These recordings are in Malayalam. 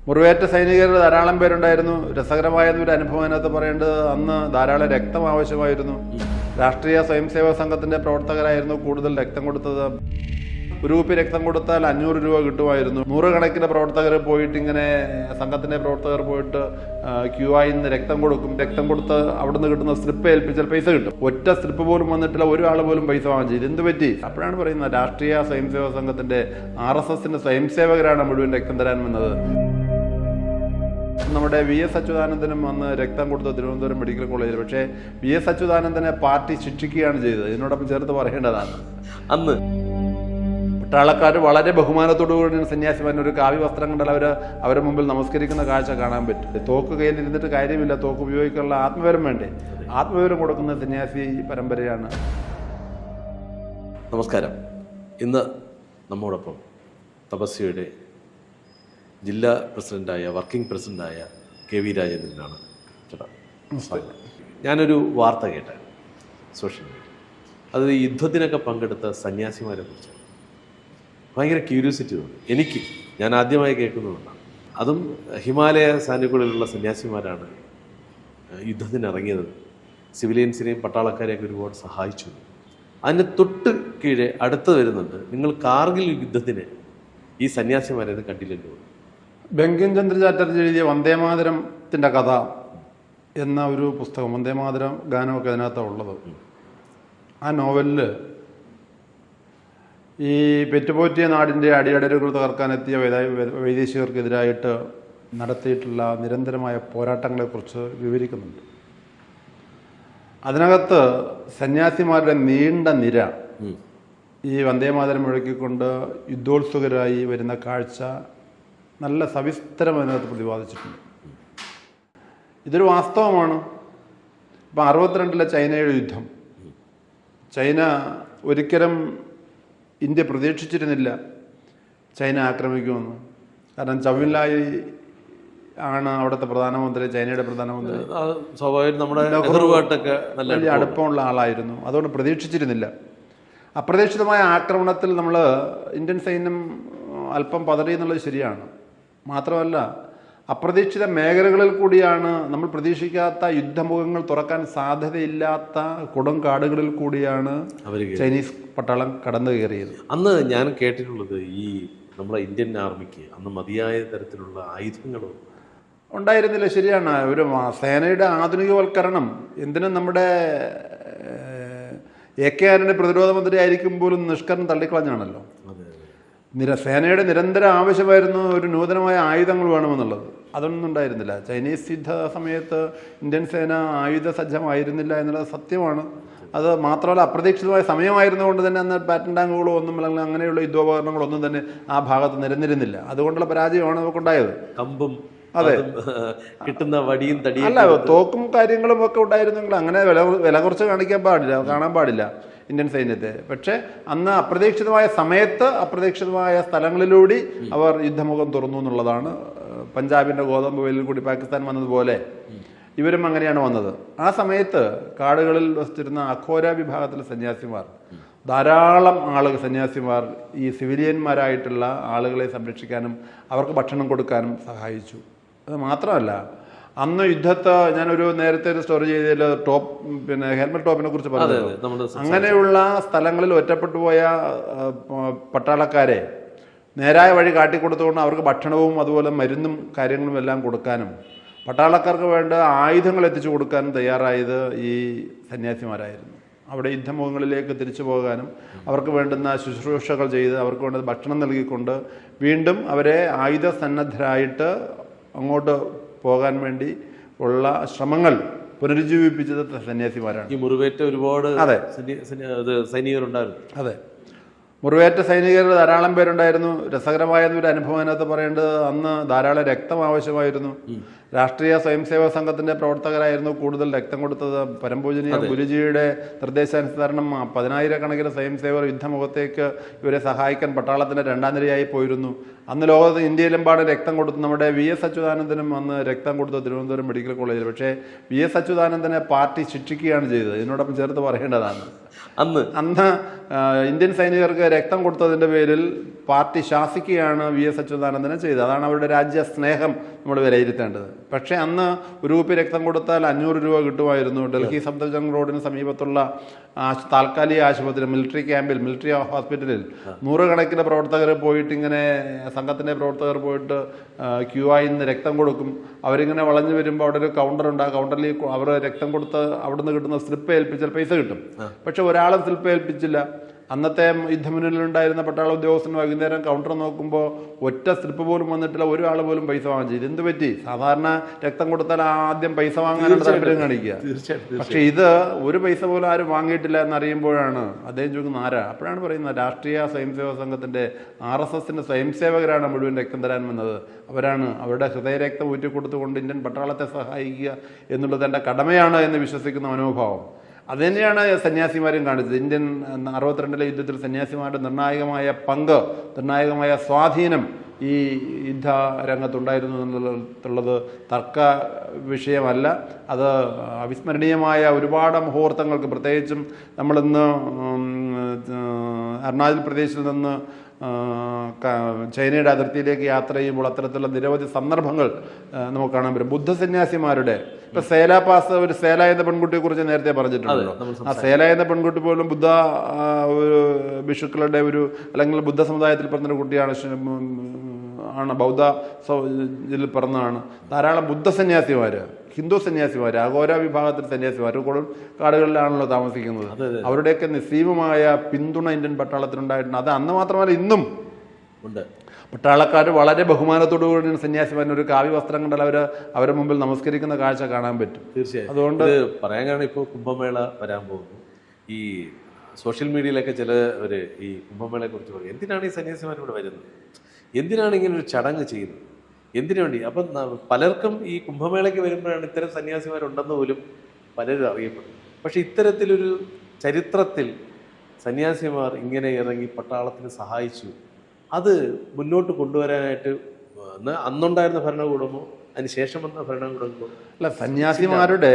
മുറിവേറ്റ സൈനികർ ധാരാളം പേരുണ്ടായിരുന്നു. രസകരമായൊരു അനുഭവം അതിനകത്ത് പറയേണ്ടത്, അന്ന് ധാരാളം രക്തം ആവശ്യമായിരുന്നു. രാഷ്ട്രീയ സ്വയംസേവക സംഘത്തിന്റെ പ്രവർത്തകരായിരുന്നു കൂടുതൽ രക്തം കൊടുത്തത്. ഒരു കുപ്പി രക്തം കൊടുത്താൽ 500 രൂപ കിട്ടുമായിരുന്നു. നൂറുകണക്കിന് പ്രവർത്തകർ പോയിട്ട് ഇങ്ങനെ സംഘത്തിന്റെ പ്രവർത്തകർ പോയിട്ട് ക്യൂ ആയി നിന്ന് രക്തം കൊടുക്കും. രക്തം കൊടുത്ത് അവിടുന്ന് കിട്ടുന്ന സ്ട്രിപ്പ് ഏൽപ്പിച്ചാൽ പൈസ കിട്ടും. ഒറ്റ സ്ട്രിപ്പ് പോലും വന്നിട്ടില്ല, ഒരാൾ പോലും പൈസ വാങ്ങിച്ചില്ല. എന്ത് പറ്റി? അപ്പോഴാണ് പറയുന്നത്, രാഷ്ട്രീയ സ്വയംസേവക സംഘത്തിന്റെ RSSന്റെ സ്വയംസേവകരാണ് മുഴുവൻ രക്തം തരാൻ വന്നത്. നമ്മുടെ VS അച്യുതാനന്ദനും അന്ന് രക്തം കൊടുത്ത തിരുവനന്തപുരം മെഡിക്കൽ കോളേജിൽ. പക്ഷേ VS അച്യുതാനന്ദനെ പാർട്ടി ശിക്ഷിക്കുകയാണ് ചെയ്തത്. ഇതിനോടൊപ്പം ചേർത്ത് പറയേണ്ടതാണ്, അന്ന് പട്ടാളക്കാർ വളരെ ബഹുമാനത്തോടു കൂടി സന്യാസിമാരൻ ഒരു കാവ്യ വസ്ത്രം കണ്ടാൽ അവരുടെ മുമ്പിൽ നമസ്കരിക്കുന്ന കാഴ്ച കാണാൻ പറ്റും. തോക്ക് കയ്യിലിരുന്നിട്ട് കാര്യമില്ല, തോക്ക് ഉപയോഗിക്കാനുള്ള ആത്മവിവരം വേണ്ടേ? ആത്മവിവരം കൊടുക്കുന്ന സന്യാസി പരമ്പരയാണ്. നമസ്കാരം. ഇന്ന് നമ്മോടൊപ്പം തപസ്യയുടെ ജില്ലാ പ്രസിഡന്റായ വർക്കിംഗ് പ്രസിഡന്റായ KV രാജേന്ദ്രനാണ്. ചേട്ടാ ഞാനൊരു വാർത്ത കേട്ട സോഷ്യൽ മീഡിയ, അത് യുദ്ധത്തിനൊക്കെ പങ്കെടുത്ത സന്യാസിമാരെ കുറിച്ചാണ്. ഭയങ്കര ക്യൂരിയോസിറ്റി തോന്നി ഞാൻ ആദ്യമായി കേൾക്കുന്നതുകൊണ്ടാണ്. അതും ഹിമാലയ സാനുക്കളിലുള്ള സന്യാസിമാരാണ് യുദ്ധത്തിനിറങ്ങിയത്. സിവിലിയൻസിനെയും പട്ടാളക്കാരെയൊക്കെ ഒരുപാട് സഹായിച്ചു. അതിന് തൊട്ട് കീഴെ അടുത്ത് വരുന്നുണ്ട്, നിങ്ങൾ കാർഗിൽ യുദ്ധത്തിന് ഈ സന്യാസിമാരെ കണ്ടില്ലല്ലോ. ബങ്കിം ചന്ദ്ര ചാറ്റർജി എഴുതിയ വന്ദേമാതരത്തിൻ്റെ കഥ എന്ന ഒരു പുസ്തകം, വന്ദേമാതരം ഗാനമൊക്കെ അതിനകത്താണ് ഉള്ളത്. ആ നോവലിൽ ഈ പെറ്റുപോറ്റിയ നാടിൻ്റെ അടിയടരുകൾ തകർക്കാനെത്തിയ വൈദേശികർക്കെതിരായിട്ട് നടത്തിയിട്ടുള്ള നിരന്തരമായ പോരാട്ടങ്ങളെക്കുറിച്ച് വിവരിക്കുന്നുണ്ട്. അതിനകത്ത് സന്യാസിമാരുടെ നീണ്ട നിര ഈ വന്ദേമാതരം മുഴക്കിക്കൊണ്ട് യുദ്ധോത്സുകരായി വരുന്ന കാഴ്ച നല്ല സവിസ്തരം അതിനകത്ത് പ്രതിപാദിച്ചിട്ടുണ്ട്. ഇതൊരു വാസ്തവമാണ്. ഇപ്പം 62-ലെ ചൈനയുടെ യുദ്ധം, ചൈന ഒരിക്കലും ഇന്ത്യ പ്രതീക്ഷിച്ചിരുന്നില്ല ചൈന ആക്രമിക്കുമെന്ന്. കാരണം ചൗവിൻലായി ആണ് അവിടുത്തെ പ്രധാനമന്ത്രി, ചൈനയുടെ പ്രധാനമന്ത്രി. സ്വാഭാവികം നമ്മുടെ നെഹ്റുവായിട്ടൊക്കെ വലിയ അടുപ്പമുള്ള ആളായിരുന്നു. അതുകൊണ്ട് പ്രതീക്ഷിച്ചിരുന്നില്ല. അപ്രതീക്ഷിതമായ ആക്രമണത്തിൽ നമ്മൾ ഇന്ത്യൻ സൈന്യം അല്പം പതറി എന്നുള്ളത് ശരിയാണ്. മാത്രമല്ല, അപ്രതീക്ഷിത മേഖലകളിൽ കൂടിയാണ്, നമ്മൾ പ്രതീക്ഷിക്കാത്ത യുദ്ധമുഖങ്ങൾ തുറക്കാൻ സാധ്യതയില്ലാത്ത കൊടും കാടുകളിൽ കൂടിയാണ് ചൈനീസ് പട്ടാളം കടന്നു കയറിയത്. അന്ന് ഞാൻ കേട്ടിട്ടുള്ളത്, ഈ നമ്മളെ ഇന്ത്യൻ ആർമിക്ക് അന്ന് മതിയായ തരത്തിലുള്ള ആയുധങ്ങളും ഉണ്ടായിരുന്നില്ല. ശരിയാണ്. ഒരു സേനയുടെ ആധുനികവൽക്കരണം എന്തിനും നമ്മുടെ AK ആന്റണി പ്രതിരോധ മന്ത്രി ആയിരിക്കും പോലും നിഷ്കരണം തള്ളിക്കളഞ്ഞാണല്ലോ. സേനയുടെ നിരന്തര ആവശ്യമായിരുന്നു ഒരു നൂതനമായ ആയുധങ്ങൾ വേണമെന്നുള്ളത്. അതൊന്നും ഉണ്ടായിരുന്നില്ല. ചൈനീസ് യുദ്ധ സമയത്ത് ഇന്ത്യൻ സേന ആയുധ സജ്ജമായിരുന്നില്ല എന്നുള്ളത് സത്യമാണ്. അത് മാത്രമല്ല, അപ്രതീക്ഷിതമായ സമയമായിരുന്നുകൊണ്ട് തന്നെ അന്ന് പാറ്റൻ ടാങ്കുകളോ ഒന്നും അല്ലെങ്കിൽ അങ്ങനെയുള്ള യുദ്ധോപകരണങ്ങളൊന്നും തന്നെ ആ ഭാഗത്ത് നിരന്നിരുന്നില്ല. അതുകൊണ്ടുള്ള പരാജയമാണ് നമുക്കുണ്ടായത്. കമ്പും അതെ, കിട്ടുന്ന വടിയും തടിയും അല്ല, തോക്കും കാര്യങ്ങളും ഒക്കെ ഉണ്ടായിരുന്നെങ്കിൽ അങ്ങനെ വില കുറച്ച് കാണാൻ പാടില്ല ഇന്ത്യൻ സൈന്യത്തെ. പക്ഷേ അന്ന് അപ്രതീക്ഷിതമായ സമയത്ത് അപ്രതീക്ഷിതമായ സ്ഥലങ്ങളിലൂടെ അവർ യുദ്ധമുഖം തുറന്നു എന്നുള്ളതാണ്. പഞ്ചാബിന്റെ ഗോതമ്പ് വയലിൽ കൂടി പാകിസ്ഥാൻ വന്നതുപോലെ ഇവരും അങ്ങനെയാണ് വന്നത്. ആ സമയത്ത് കാടുകളിൽ വസിച്ചിരുന്ന അഖോര വിഭാഗത്തിലെ സന്യാസിമാർ, ധാരാളം സന്യാസിമാർ ഈ സിവിലിയന്മാരായിട്ടുള്ള ആളുകളെ സംരക്ഷിക്കാനും അവർക്ക് ഭക്ഷണം കൊടുക്കാനും സഹായിച്ചു. അത് മാത്രമല്ല, അന്ന് യുദ്ധത്തെ ഞാനൊരു നേരത്തെ ഒരു സ്റ്റോറി ചെയ്തതിൽ ഹെൽമറ്റ് ടോപ്പിനെ കുറിച്ച് പറഞ്ഞത്, അങ്ങനെയുള്ള സ്ഥലങ്ങളിൽ ഒറ്റപ്പെട്ടു പോയ പട്ടാളക്കാരെ നേരായ വഴി കാട്ടിക്കൊടുത്തുകൊണ്ട് അവർക്ക് ഭക്ഷണവും അതുപോലെ മരുന്നും കാര്യങ്ങളും എല്ലാം കൊടുക്കാനും പട്ടാളക്കാർക്ക് വേണ്ട ആയുധങ്ങൾ എത്തിച്ചു കൊടുക്കാനും തയ്യാറായത് ഈ സന്യാസിമാരായിരുന്നു. അവിടെ യുദ്ധമുഖങ്ങളിലേക്ക് തിരിച്ചു പോകാനും അവർക്ക് വേണ്ടുന്ന ശുശ്രൂഷകൾ ചെയ്ത് അവർക്ക് വേണ്ട ഭക്ഷണം നൽകിക്കൊണ്ട് വീണ്ടും അവരെ ആയുധ സന്നദ്ധരായിട്ട് അങ്ങോട്ട് പോകാൻ വേണ്ടി ഉള്ള ശ്രമങ്ങൾ പുനരുജ്ജീവിപ്പിച്ചത് സന്യാസിമാരാണ്. ഈ മുറിവേറ്റ ഒരുപാട് സൈനികരുണ്ടായിരുന്നു. അതെ, മുറിവേറ്റ സൈനികർ ധാരാളം പേരുണ്ടായിരുന്നു. രസകരമായൊരു അനുഭവം അതിനകത്ത് പറയേണ്ടത്, അന്ന് ധാരാളം രക്തം ആവശ്യമായിരുന്നു. രാഷ്ട്രീയ സ്വയംസേവക സംഘത്തിന്റെ പ്രവർത്തകരായിരുന്നു കൂടുതൽ രക്തം കൊടുത്തത്. പരംപൂജനീയ ഗുരുജിയുടെ നിർദ്ദേശാനുസരണം 10,000-കണക്കിന് സ്വയംസേവകർ യുദ്ധമുഖത്തേക്ക് ഇവരെ സഹായിക്കാൻ പട്ടാളത്തിന്റെ 2ാം നിരയായി പോയിരുന്നു. അന്ന് ലോകത്ത് ഇന്ത്യയിലെമ്പാടും രക്തം കൊടുത്തു. നമ്മുടെ VS അച്യുതാനന്ദനും അന്ന് രക്തം കൊടുത്ത തിരുവനന്തപുരം മെഡിക്കൽ കോളേജിൽ. പക്ഷേ VS അച്യുതാനന്ദനെ പാർട്ടി ശിക്ഷിക്കുകയാണ് ചെയ്തത്. ഇതിനോടൊപ്പം ചേർത്ത് പറയേണ്ടതാണ്, അന്ന് ഇന്ത്യൻ സൈനികർക്ക് രക്തം കൊടുത്തതിൻ്റെ പേരിൽ പാർട്ടി ശാസിക്കുകയാണ് VS അച്യുതാനന്ദനെ ചെയ്തത്. അതാണ് അവരുടെ രാജ്യസ്നേഹം നമ്മൾ വിലയിരുത്തേണ്ടത്. പക്ഷേ അന്ന് ഒരു കുപ്പി രക്തം കൊടുത്താൽ 500 രൂപ കിട്ടുമായിരുന്നു. ഡൽഹി സഫ്ദർജംഗ് റോഡിന് സമീപത്തുള്ള താൽക്കാലിക ആശുപത്രി, മിലിറ്ററി ക്യാമ്പിൽ, മിലിറ്ററി ഹോസ്പിറ്റലിൽ നൂറുകണക്കിന് പ്രവർത്തകർ പോയിട്ട് ഇങ്ങനെ സംഘത്തിൻ്റെ പ്രവർത്തകർ പോയിട്ട് ക്യൂ ആയി നിന്ന് രക്തം കൊടുക്കും. അവരിങ്ങനെ വളഞ്ഞു വരുമ്പോൾ അവിടെ ഒരു കൗണ്ടറുണ്ട്. ആ കൗണ്ടറിൽ അവർ രക്തം കൊടുത്ത് അവിടുന്ന് കിട്ടുന്ന സ്ലിപ്പ് ഏൽപ്പിച്ചാൽ പൈസ കിട്ടും. പക്ഷെ ഒരാളും സ്ലിപ്പ് ഏൽപ്പിച്ചില്ല. അന്നത്തെ യുദ്ധമുന്നണിയിലുണ്ടായിരുന്ന പട്ടാള ഉദ്യോഗസ്ഥൻ വൈകുന്നേരം കൗണ്ടർ നോക്കുമ്പോൾ ഒറ്റ സ്ലിപ്പ് പോലും വന്നിട്ടില്ല. ഒരാൾ പോലും പൈസ വാങ്ങിച്ചു. ഇതെന്ത് പറ്റി? സാധാരണ രക്തം കൊടുത്താൽ ആദ്യം പൈസ വാങ്ങാനുള്ള താല്പര്യം കാണിക്കുക. പക്ഷെ ഇത് ഒരു പൈസ പോലും ആരും വാങ്ങിയിട്ടില്ല എന്നറിയുമ്പോഴാണ് അദ്ദേഹം ചോദിക്കുന്നത് ആരാ? അപ്പോഴാണ് പറയുന്നത് രാഷ്ട്രീയ സ്വയംസേവക സംഘത്തിന്റെ RSSന്റെ സ്വയംസേവകരാണ് മുഴുവൻ രക്തം തരാൻ വന്നത്. അവരാണ് അവരുടെ ഹൃദയരക്തം ഊറ്റിക്കൊടുത്തുകൊണ്ട് ഇന്ത്യൻ പട്ടാളത്തെ സഹായിക്കുക എന്നുള്ളത് എൻ്റെ കടമയാണ് എന്ന് വിശ്വസിക്കുന്ന മനോഭാവം. അതുതന്നെയാണ് സന്യാസിമാരും കാണിച്ചത്. ഇന്ത്യൻ 62 യുദ്ധത്തിൽ സന്യാസിമാരുടെ നിർണായകമായ പങ്ക്, നിർണായകമായ സ്വാധീനം ഈ യുദ്ധ രംഗത്തുണ്ടായിരുന്നു എന്നുള്ളത് തർക്ക വിഷയമല്ല. അത് അവിസ്മരണീയമായ ഒരുപാട് മുഹൂർത്തങ്ങൾക്ക്, പ്രത്യേകിച്ചും നമ്മളിന്ന് അരുണാചൽ പ്രദേശിൽ നിന്ന് ചൈനയുടെ അതിർത്തിയിലേക്ക് യാത്ര ചെയ്യുമ്പോൾ അത്തരത്തിലുള്ള നിരവധി സന്ദർഭങ്ങൾ നമുക്ക് കാണാൻ പറ്റും. ബുദ്ധസന്യാസിമാരുടെ ഇപ്പൊ സേല പാസ്, ഒരു സേല എന്ന പെൺകുട്ടിയെ കുറിച്ച് നേരത്തെ പറഞ്ഞിട്ടുണ്ടല്ലോ. ആ സേല എന്ന പെൺകുട്ടി പോലും ബുദ്ധ ഭിക്ഷുക്കളുടെ ഒരു, അല്ലെങ്കിൽ ബുദ്ധ സമുദായത്തിൽ പറഞ്ഞൊരു കുട്ടിയാണ്, ബൗദ്ധ ഇതിൽ പിറന്നതാണ്. ധാരാളം ബുദ്ധ സന്യാസിമാര്, ഹിന്ദു സന്യാസിമാർ, അഘോര വിഭാഗത്തിൽ സന്യാസിമാർ കൂടുതൽ കാടുകളിലാണല്ലോ താമസിക്കുന്നത്. അവരുടെയൊക്കെ നിസ്സീമമായ പിന്തുണ ഇന്ത്യൻ പട്ടാളത്തിനുണ്ടായിട്ടുണ്ട്. അത് അന്ന് മാത്രമല്ല ഇന്നും ഉണ്ട്. പട്ടാളക്കാർ വളരെ ബഹുമാനത്തോടു കൂടി സന്യാസിമാരിന് ഒരു കാവ്യ വസ്ത്രം കണ്ടാൽ അവരുടെ മുമ്പിൽ നമസ്കരിക്കുന്ന കാഴ്ച കാണാൻ പറ്റും. തീർച്ചയായും. അതുകൊണ്ട് പറയാൻ കാരണം ഇപ്പോൾ കുംഭമേള വരാൻ പോകുന്നു. ഈ സോഷ്യൽ മീഡിയയിലൊക്കെ ചിലവർ ഈ കുംഭമേളയെ കുറിച്ച് പറയും, എന്തിനാണ് ഈ സന്യാസിമാർ ഇവിടെ വരുന്നത്, എന്തിനാണ് ഇങ്ങനെ ഒരു ചടങ്ങ് ചെയ്യുന്നത്, എന്തിനു വേണ്ടി? അപ്പം പലർക്കും ഈ കുംഭമേളയ്ക്ക് വരുമ്പോഴാണ് ഇത്തരം സന്യാസിമാരുണ്ടെന്ന് പോലും പലരും അറിയപ്പെടും. പക്ഷെ ഇത്തരത്തിലൊരു ചരിത്രത്തിൽ സന്യാസിമാർ ഇങ്ങനെ ഇറങ്ങി പട്ടാളത്തിന് സഹായിച്ചു, അത് മുന്നോട്ട് കൊണ്ടുവരാനായിട്ട് അന്നുണ്ടായിരുന്ന ഭരണകൂടമോ അതിന് ശേഷം വന്ന ഭരണകൂടമോ അല്ല, സന്യാസിമാരുടെ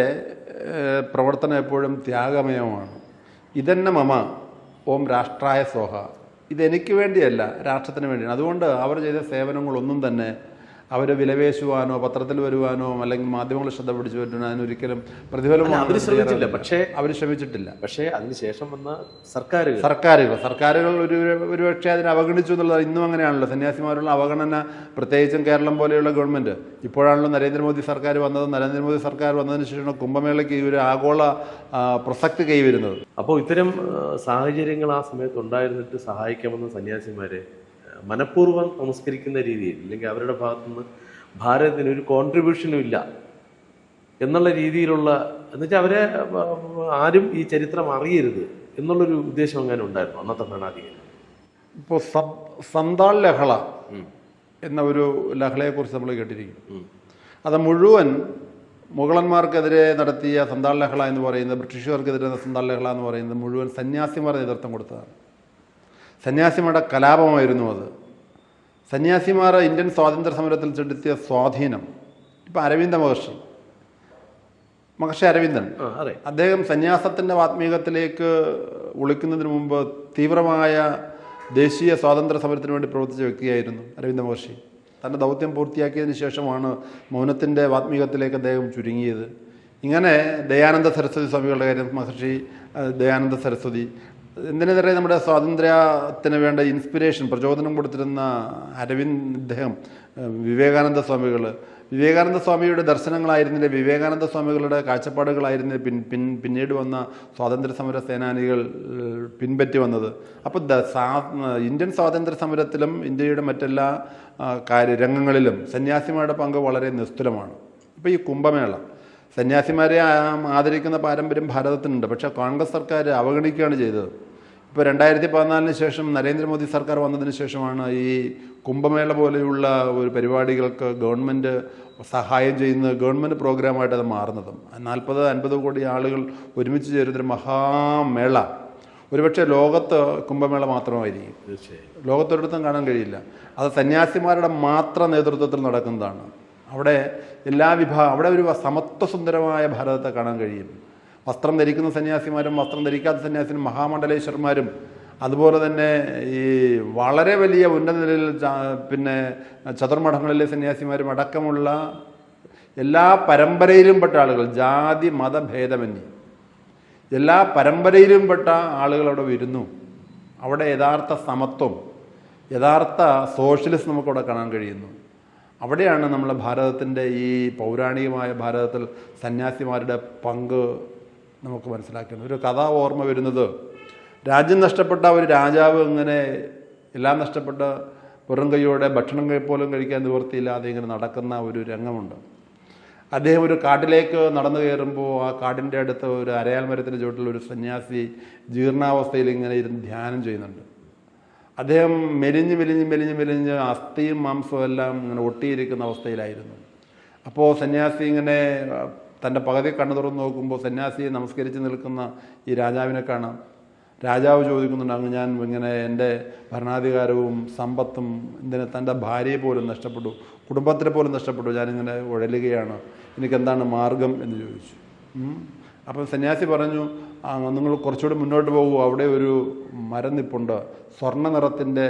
പ്രവർത്തനം എപ്പോഴും ത്യാഗമയമാണ്. ഇതന്നെ മമ ഓം രാഷ്ട്രായ സോഹ, ഇതെനിക്ക് വേണ്ടിയല്ല, രാഷ്ട്രത്തിന് വേണ്ടിയാണ്. അതുകൊണ്ട് അവർ ചെയ്ത സേവനങ്ങളൊന്നും തന്നെ അവർ വിലപേശുവാനോ പത്രത്തിൽ വരുവാനോ അല്ലെങ്കിൽ മാധ്യമങ്ങൾ ശ്രദ്ധ പിടിച്ചു പറ്റുവാനോ അതിനൊരിക്കലും പ്രതിഫലം അവർ ശ്രമിച്ചില്ല. പക്ഷേ അവർ ശ്രമിച്ചിട്ടില്ല. പക്ഷേ അതിനുശേഷം വന്ന സർക്കാരുകൾ ഒരുപക്ഷെ അതിനെ അവഗണിച്ചു എന്നുള്ളത് ഇന്നും അങ്ങനെയാണല്ലോ. സന്യാസിമാരുള്ള അവഗണന, പ്രത്യേകിച്ചും കേരളം പോലെയുള്ള ഗവൺമെന്റ്, ഇപ്പോഴാണല്ലോ നരേന്ദ്രമോദി സർക്കാർ വന്നത്. നരേന്ദ്രമോദി സർക്കാർ വന്നതിന് ശേഷം കുംഭമേളയ്ക്ക് ഈ ഒരു ആഗോള പ്രസക്തി കൈവരുന്നത്. അപ്പോൾ ഇത്തരം സാഹചര്യങ്ങൾ ആ സമയത്ത് ഉണ്ടായിരുന്നിട്ട് സഹായിക്കാമെന്ന സന്യാസിമാരെ മനഃപൂർവ്വം നമസ്കരിക്കുന്ന രീതിയിൽ, അല്ലെങ്കിൽ അവരുടെ ഭാഗത്തുനിന്ന് ഭാരതത്തിന് ഒരു കോൺട്രിബ്യൂഷനും ഇല്ല എന്നുള്ള രീതിയിലുള്ള, എന്നുവെച്ചാൽ അവരെ ആരും ഈ ചരിത്രം അറിയരുത് എന്നുള്ളൊരു ഉദ്ദേശം അങ്ങനെ ഉണ്ടായിരുന്നു അന്നത്തെ ഭരണാധികാരി. ഇപ്പോൾ സന്താൾ ലഹള എന്ന ഒരു ലഹളയെക്കുറിച്ച് നമ്മൾ കേട്ടിരിക്കും. അത് മുഴുവൻ മുഗളന്മാർക്കെതിരെ നടത്തിയ സന്താൾ ലഹള എന്ന് പറയുന്നത്, ബ്രിട്ടീഷുകാർക്കെതിരെ സന്താൾ ലഹള എന്ന് പറയുന്നത് മുഴുവൻ സന്യാസിമാർ നേതൃത്വം കൊടുത്തതാണ്. സന്യാസിമാരുടെ കലാപമായിരുന്നു അത്. സന്യാസിമാർ ഇന്ത്യൻ സ്വാതന്ത്ര്യ സമരത്തിൽ ചെലുത്തിയ സ്വാധീനം, ഇപ്പം മഹർഷി അരവിന്ദൻ, അദ്ദേഹം സന്യാസത്തിൻ്റെ ആത്മീകത്തിലേക്ക് ഒളിക്കുന്നതിന് മുമ്പ് തീവ്രമായ ദേശീയ സ്വാതന്ത്ര്യ സമരത്തിന് വേണ്ടി പ്രവർത്തിച്ച വ്യക്തിയായിരുന്നു അരവിന്ദ മഹർഷി. തൻ്റെ ദൗത്യം പൂർത്തിയാക്കിയതിന് ശേഷമാണ് മൗനത്തിൻ്റെ ആത്മീകത്തിലേക്ക് അദ്ദേഹം ചുരുങ്ങിയത്. ഇങ്ങനെ ദയാനന്ദ സരസ്വതി സ്വാമികളുടെ കാര്യം, മഹർഷി ദയാനന്ദ സരസ്വതി, എന്തിനേറെ നമ്മുടെ സ്വാതന്ത്ര്യത്തിന് വേണ്ട ഇൻസ്പിരേഷൻ, പ്രചോദനം കൊടുത്തിരുന്ന ഇദ്ദേഹം, വിവേകാനന്ദ സ്വാമിയുടെ ദർശനങ്ങളായിരുന്നില്ല, വിവേകാനന്ദ സ്വാമികളുടെ കാഴ്ചപ്പാടുകളായിരുന്നില്ല പിന്നീട് വന്ന സ്വാതന്ത്ര്യ സമര സേനാനികൾ പിൻപറ്റി വന്നത്. അപ്പോൾ ഇന്ത്യൻ സ്വാതന്ത്ര്യ സമരത്തിലും ഇന്ത്യയുടെ മറ്റെല്ലാ രംഗങ്ങളിലും സന്യാസിമാരുടെ പങ്ക് വളരെ നിസ്തുലമാണ്. ഇപ്പോൾ ഈ കുംഭമേള, സന്യാസിമാരെ ആദരിക്കുന്ന പാരമ്പര്യം ഭാരതത്തിനുണ്ട്. പക്ഷേ കോൺഗ്രസ് സർക്കാർ അവഗണിക്കുകയാണ് ചെയ്തത്. ഇപ്പോൾ 2014 ശേഷം നരേന്ദ്രമോദി സർക്കാർ വന്നതിന് ശേഷമാണ് ഈ കുംഭമേള പോലെയുള്ള ഒരു പരിപാടികൾക്ക് ഗവൺമെൻറ് സഹായം ചെയ്യുന്നത്, ഗവൺമെൻറ് പ്രോഗ്രാമായിട്ട് അത് മാറുന്നത്. 40-50 കോടി ആളുകൾ ഒരുമിച്ച് ചേരുന്നൊരു മഹാമേള ഒരുപക്ഷെ ലോകത്ത് കുംഭമേള മാത്രമായിരിക്കും. ലോകത്തൊരിടത്തും കാണാൻ കഴിയില്ല. അത് സന്യാസിമാരുടെ മാത്രം നേതൃത്വത്തിൽ നടക്കുന്നതാണ്. അവിടെ അവിടെ ഒരു സമത്വസുന്ദരമായ ഭാരതത്തെ കാണാൻ കഴിയും. വസ്ത്രം ധരിക്കുന്ന സന്യാസിമാരും വസ്ത്രം ധരിക്കാത്ത സന്യാസിനും മഹാമണ്ഡലേശ്വരന്മാരും അതുപോലെ തന്നെ ഈ വളരെ വലിയ ഉന്നത നിലയിൽ പിന്നെ ചതുർമഠങ്ങളിലെ സന്യാസിമാരും അടക്കമുള്ള എല്ലാ പരമ്പരയിലും പെട്ട ആളുകൾ, ജാതി മതഭേദമന്യേ എല്ലാ പരമ്പരയിലും പെട്ട ആളുകൾ അവിടെ വരുന്നു. അവിടെ യഥാർത്ഥ സമത്വം, യഥാർത്ഥ സോഷ്യലിസ്റ്റ് നമുക്കവിടെ കാണാൻ കഴിയുന്നു. അവിടെയാണ് നമ്മൾ ഭാരതത്തിൻ്റെ ഈ പൗരാണികമായ ഭാരതത്തിൽ സന്യാസിമാരുടെ പങ്ക് നമുക്ക് മനസ്സിലാക്കുന്നത്. ഒരു കഥ ഓർമ്മ വരുന്നത്, രാജ്യം നഷ്ടപ്പെട്ട ഒരു രാജാവ് ഇങ്ങനെ എല്ലാം നഷ്ടപ്പെട്ട വെറും കൈയോടെ ഭക്ഷണം പോലും കഴിക്കാൻ നിവൃത്തിയില്ലാതെ ഇങ്ങനെ നടക്കുന്ന ഒരു രംഗമുണ്ട്. അദ്ദേഹം ഒരു കാട്ടിലേക്ക് നടന്നു കയറുമ്പോൾ ആ കാടിൻ്റെ അടുത്ത് ഒരു അരയാൽ മരത്തിൻ്റെ ചുവട്ടിൽ ഒരു സന്യാസി ജീർണാവസ്ഥയിൽ ഇങ്ങനെ ഇരുന്ന് ധ്യാനം ചെയ്യുന്നുണ്ട്. അദ്ദേഹം മെലിഞ്ഞ് അസ്ഥിയും മാംസവും എല്ലാം ഇങ്ങനെ ഒട്ടിയിരിക്കുന്ന അവസ്ഥയിലായിരുന്നു. അപ്പോൾ സന്യാസി ഇങ്ങനെ തൻ്റെ പകുതി കണ്ണു തുറന്ന് നോക്കുമ്പോൾ സന്യാസിയെ നമസ്കരിച്ച് നിൽക്കുന്ന ഈ രാജാവിനെ കാണാം. രാജാവ് ചോദിക്കുന്നുണ്ട്, അങ്ങ് ഞാൻ ഇങ്ങനെ എൻ്റെ ഭരണാധികാരവും സമ്പത്തും തൻ്റെ ഭാര്യയെ പോലും നഷ്ടപ്പെട്ടു, കുടുംബത്തിനെ പോലും നഷ്ടപ്പെട്ടു, ഞാനിങ്ങനെ ഉഴലുകയാണ്, എനിക്കെന്താണ് മാർഗം എന്ന് ചോദിച്ചു. അപ്പം സന്യാസി പറഞ്ഞു, നിങ്ങൾ കുറച്ചുകൂടി മുന്നോട്ട് പോകൂ, അവിടെ ഒരു മരം നിപ്പുണ്ട്, സ്വർണ്ണ നിറത്തിൻ്റെ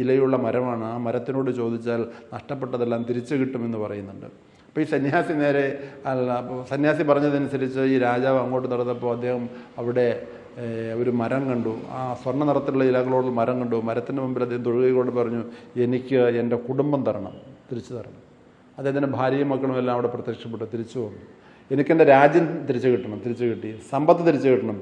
ഇലയുള്ള മരമാണ്, ആ മരത്തിനോട് ചോദിച്ചാൽ നഷ്ടപ്പെട്ടതെല്ലാം തിരിച്ചു കിട്ടുമെന്ന് പറയുന്നുണ്ട്. അപ്പോൾ ഈ സന്യാസി നേരെ അപ്പോൾ സന്യാസി പറഞ്ഞതനുസരിച്ച് ഈ രാജാവ് അങ്ങോട്ട് നടന്നപ്പോൾ അദ്ദേഹം അവിടെ ഒരു മരം കണ്ടു. ആ സ്വർണ്ണ നിറത്തിലുള്ള ഇലകളോടുള്ള മരം കണ്ടു. മരത്തിൻ്റെ മുമ്പിൽ അദ്ദേഹം തൊഴുകൈകൊണ്ട് പറഞ്ഞു, എനിക്ക് എൻ്റെ കുടുംബം തരണം, തിരിച്ചു തരണം. അദ്ദേഹത്തിൻ്റെ ഭാര്യയും മക്കളും എല്ലാം അവിടെ പ്രത്യക്ഷപ്പെട്ടു, തിരിച്ചു വന്നു. എനിക്കെൻ്റെ രാജ്യം തിരിച്ചു കിട്ടണം, തിരിച്ചു കിട്ടി. സമ്പത്ത് തിരിച്ചു കിട്ടണം.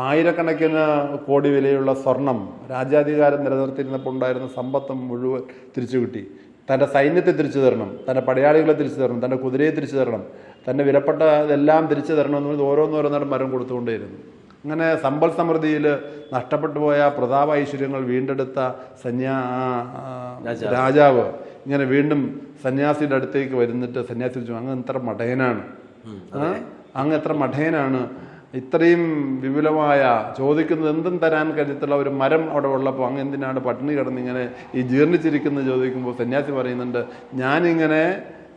ആയിരക്കണക്കിന് കോടി വിലയുള്ള സ്വർണം, രാജ്യാധികാരം നിലനിർത്തിയിരുന്നപ്പോൾ ഉണ്ടായിരുന്ന സമ്പത്തും മുഴുവൻ തിരിച്ചു കിട്ടി. തൻ്റെ സൈന്യത്തെ തിരിച്ചു തരണം, തൻ്റെ പടയാളികളെ തിരിച്ചു തരണം, തൻ്റെ കുതിരയെ തിരിച്ചു തരണം, തൻ്റെ വിലപ്പെട്ട ഇതെല്ലാം തിരിച്ചു തരണം എന്ന് പറഞ്ഞ് ഓരോന്നോരോന്നേരം മരം കൊടുത്തുകൊണ്ടേയിരുന്നു. അങ്ങനെ സമ്പൽ സമൃദ്ധിയിൽ നഷ്ടപ്പെട്ടു പോയ പ്രതാപ ഐശ്വര്യങ്ങൾ വീണ്ടെടുത്ത രാജാവ് ഇങ്ങനെ വീണ്ടും സന്യാസിയുടെ അടുത്തേക്ക് വരുന്നിട്ട് സന്യാസി ചോദിച്ചു, അങ്ങ് എത്ര മഠയനാണ്, അങ്ങ് എത്ര മഠയനാണ്, ഇത്രയും വിപുലമായ ചോദിക്കുന്നത് എന്തും തരാൻ കഴിഞ്ഞിട്ടുള്ള ഒരു മരം അവിടെ ഉള്ളപ്പോൾ അങ്ങ് എന്തിനാണ് പട്ടിണി കിടന്നിങ്ങനെ ഈ ജീർണിച്ചിരിക്കുന്നത് ചോദിക്കുമ്പോൾ സന്യാസി പറയുന്നുണ്ട്, ഞാനിങ്ങനെ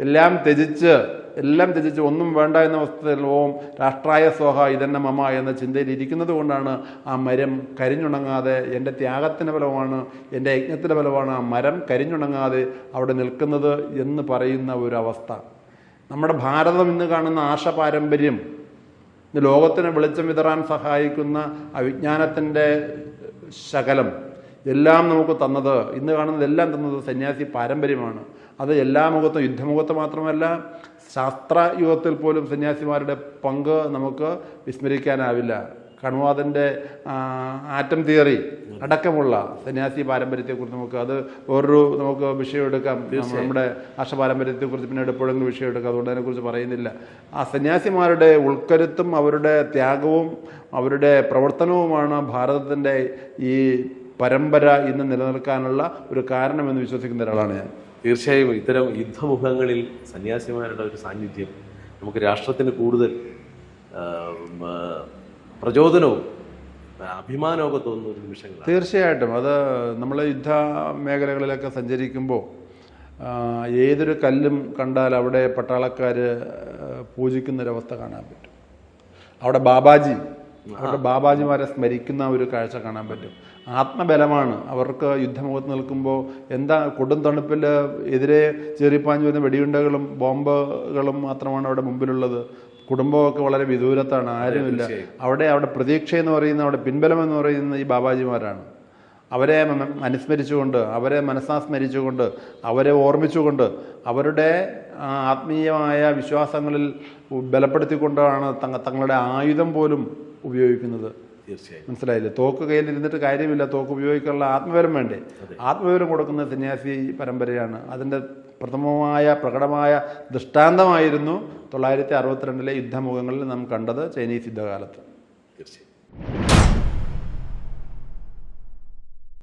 എല്ലാം ത്യജിച്ച് ഒന്നും വേണ്ട എന്ന അവസ്ഥയിൽ ഓം രാഷ്ട്രായ സ്വഹ ഇതെന്നെ മമ എന്ന ചിന്തയിൽ ഇരിക്കുന്നത് കൊണ്ടാണ് ആ മരം കരിഞ്ഞുണങ്ങാതെ, എൻ്റെ ത്യാഗത്തിൻ്റെ ഫലമാണ്, എൻ്റെ യജ്ഞത്തിൻ്റെ ഫലമാണ് ആ മരം കരിഞ്ഞുണങ്ങാതെ അവിടെ നിൽക്കുന്നത് എന്ന് പറയുന്ന ഒരവസ്ഥ. നമ്മുടെ ഭാരതം ഇന്ന് കാണുന്ന ആശ പാരമ്പര്യം, ലോകത്തിന് വെളിച്ചം വിതറാൻ സഹായിക്കുന്ന അവിജ്ഞാനത്തിൻ്റെ ശകലം എല്ലാം നമുക്ക് തന്നത്, ഇന്ന് കാണുന്നതെല്ലാം തന്നത് സന്യാസി പാരമ്പര്യമാണ്. അത് എല്ലാ മുഖത്തും, യുദ്ധമുഖത്ത് മാത്രമല്ല ശാസ്ത്രയുഗത്തിൽ പോലും സന്യാസിമാരുടെ പങ്ക് നമുക്ക് വിസ്മരിക്കാനാവില്ല. കണ്വാദൻ്റെ ആറ്റം തിയറി അടക്കമുള്ള സന്യാസി പാരമ്പര്യത്തെക്കുറിച്ച് നമുക്ക് വിഷയം എടുക്കാം. നമ്മുടെ ആശ പാരമ്പര്യത്തെക്കുറിച്ച് പിന്നീട് എപ്പോഴെങ്കിലും വിഷയം എടുക്കാം, അതുകൊണ്ട് അതിനെക്കുറിച്ച് പറയുന്നില്ല. ആ സന്യാസിമാരുടെ ഉൾക്കരുത്തും അവരുടെ ത്യാഗവും അവരുടെ പ്രവർത്തനവുമാണ് ഭാരതത്തിൻ്റെ ഈ പരമ്പര ഇന്ന് നിലനിൽക്കാനുള്ള ഒരു കാരണമെന്ന് വിശ്വസിക്കുന്ന ഒരാളാണ് ഞാൻ. തീർച്ചയായും ഇത്തരം യുദ്ധമുഖങ്ങളിൽ സന്യാസിമാരുടെ ഒരു സാന്നിധ്യം നമുക്ക് രാഷ്ട്രത്തിന് കൂടുതൽ പ്രചോദനവും അഭിമാനമൊക്കെ തോന്നുന്ന ഒരു നിമിഷങ്ങളാണ്. തീർച്ചയായിട്ടും അത് നമ്മൾ യുദ്ധ മേഖലകളിലൊക്കെ സഞ്ചരിക്കുമ്പോൾ ഏതൊരു കല്ലും കണ്ടാൽ അവിടെ പട്ടാളക്കാർ പൂജിക്കുന്നൊരവസ്ഥ കാണാൻ പറ്റും. അവിടെ ബാബാജിമാരെ സ്മരിക്കുന്ന ഒരു കാഴ്ച കാണാൻ പറ്റും. ആത്മബലമാണ് അവർക്ക്. യുദ്ധമുഖത്ത് നിൽക്കുമ്പോൾ എന്താ കൊടും തണുപ്പിൽ എതിരെ ചേറിപ്പാഞ്ഞു വരുന്ന വെടിയുണ്ടകളും ബോംബുകളും മാത്രമാണ് അവിടെ മുമ്പിലുള്ളത്. കുടുംബമൊക്കെ വളരെ വിദൂരത്താണ്, ആരുമില്ല. അവിടെ പ്രതീക്ഷ എന്ന് പറയുന്ന, അവിടെ പിൻബലം എന്ന് പറയുന്ന ഈ ബാബാജിമാരാണ്. അവരെ അനുസ്മരിച്ചുകൊണ്ട്, അവരെ മനസ്സാസ്മരിച്ചുകൊണ്ട്, അവരെ ഓർമ്മിച്ചുകൊണ്ട്, അവരുടെ ആത്മീയമായ വിശ്വാസങ്ങളിൽ ബലപ്പെടുത്തിക്കൊണ്ടാണ് തങ്ങളുടെ ആയുധം പോലും ഉപയോഗിക്കുന്നത്. മനസ്സിലായില്ലേ? തോക്ക് കയ്യിലിരുന്നിട്ട് കാര്യമില്ല, തോക്ക് ഉപയോഗിക്കാനുള്ള ആത്മബലം വേണ്ടേ? ആത്മബലം കൊടുക്കുന്ന സന്യാസി പരമ്പരയാണ്. അതിൻ്റെ പ്രകടമായ ദൃഷ്ടാന്തമായിരുന്നു 962 യുദ്ധമുഖങ്ങളിൽ നാം കണ്ടത് ചൈനീസ് യുദ്ധകാലത്ത്. തീർച്ചയായും.